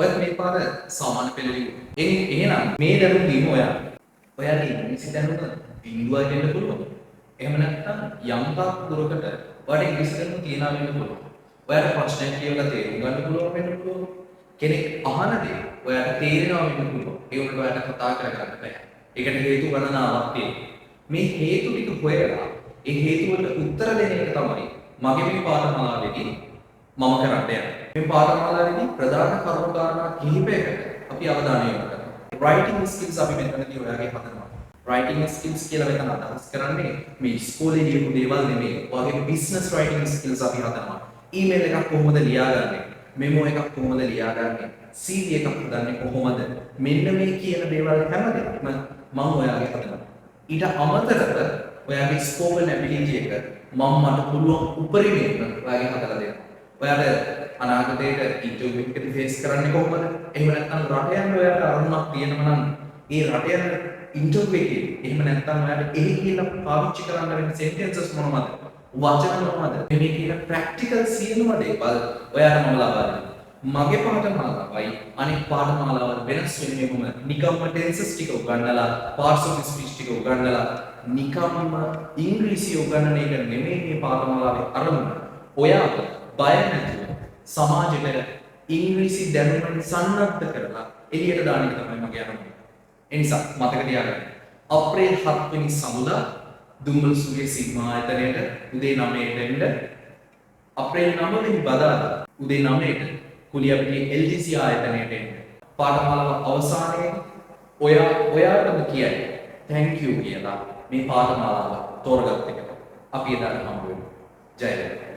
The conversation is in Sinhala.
ඔයත් මේ පාර සාමාන්‍ය පෙළලින් එහෙනම් මේ දැනුම දීම ඔයාගේ ඉංග්‍රීසි දැනුම බිඳුවයි වෙන්න පුළුවන්. එහෙම නැත්නම් යම් තාක් දුරකට ඔයාට ඉංග්‍රීසි දැනුම තියනවා වෙන්න පුළුවන්. ඔයාට ප්‍රශ්නයක් කියවලා තේරුම් ගන්න පුළුවන් වෙන්න පුළුවන්. කෙනෙක් අහන දේ ඔයාට තේරෙනවා වෙන්න පුළුවන්. ඒ උන්ට ඔයාට කතා කරගන්න බෑ. ඒකට හේතු ගණනාවක් තියෙනවා. මේ හේතු ටික හොයලා ඒ හේතු වලට උත්තර දෙන එක තමයි මගේ මේ පාඨමාලාවේදී මම කරන්න යන්නේ. මේ පාඨමාලාවේදී ප්‍රධාන කරුණු කාරණා කිහිපයකට අපි අවධානය යොමු කරනවා. writing skills අපි මෙතනදී ඔයාගේ හදනවා. writing skills කියලා මෙතන අදහස් කරන්නේ මේ ඉස්කෝලේ ලියපු දේවල් නෙමෙයි. ඔයාගේ business writing skills අපි හදනවා. email එකක් කොහොමද ලියාගන්නේ? memo එකක් කොහොමද ලියාගන්නේ? CV එකක් හදන්නේ කොහොමද? මෙන්න මේ කියන දේවල් හැමදේම මම ඔයාගේ හදනවා. ඊට අමතරව ඔයාගේ spoken ability එක මම මට පුළුවන් උපරිමයෙන් ඔයාගේ හදලා දෙනවා. ඔයාට අනාගතයේ ඉන්ටර්වියු එකකදී ෆේස් කරන්නේ කොහොමද? එහෙම නැත්නම් රට යන ඔයාට අරමුණක් තියෙනවා නම් ඒ රට යන ඉන්ටර්වියු එකේ එහෙම නැත්නම් ඔයාට එහි කියලා පාවිච්චි කරන්න වෙන සෙන්ටෙන්සස් මොනවද? වචන මොනවද? මේ කියන ප්‍රැක්ටිකල් සියලුම දේවල් ඔයාට මම ලබා දෙනවා. මගේ පාඨමාලාවයි අනිත් පාඨමාලාවල් වෙනස් වෙන්නේ කොහොමද? නිකම්ම ටෙන්සස් ටික උගන්වලා, පාර්ට්ස් ඔෆ් ස්පීච් ටික උගන්වලා නිකම්ම ඉංග්‍රීසි උගන්වන එක නෙමෙයි මේ පාඨමාලාවේ අරමුණ. ඔයාට බය නැතුව සමාජෙට ඉංග්‍රීසි දැනුම සන්නද්ධ කරලා එළියට දාන එක තමයි මගේ අරමුණ. ඒ නිසා මතක තියාගන්න. අප්‍රේල් 7 වෙනි සමුදා දුම්බල සුගේ සිග්මා ආයතනයට උදේ 9ට එන්න. අප්‍රේල් 9 වෙනි බදාදා උදේ 9ට කුලියපිටිය LTC ආයතනයට එන්න. පාඨමාලාව අවසානයේ ඔයාටම කියයි thank you කියලා මේ පාඨමාලාව තෝරගත්ත එකට. අපි එදාට හම්බ වෙමු. ජය වේවා.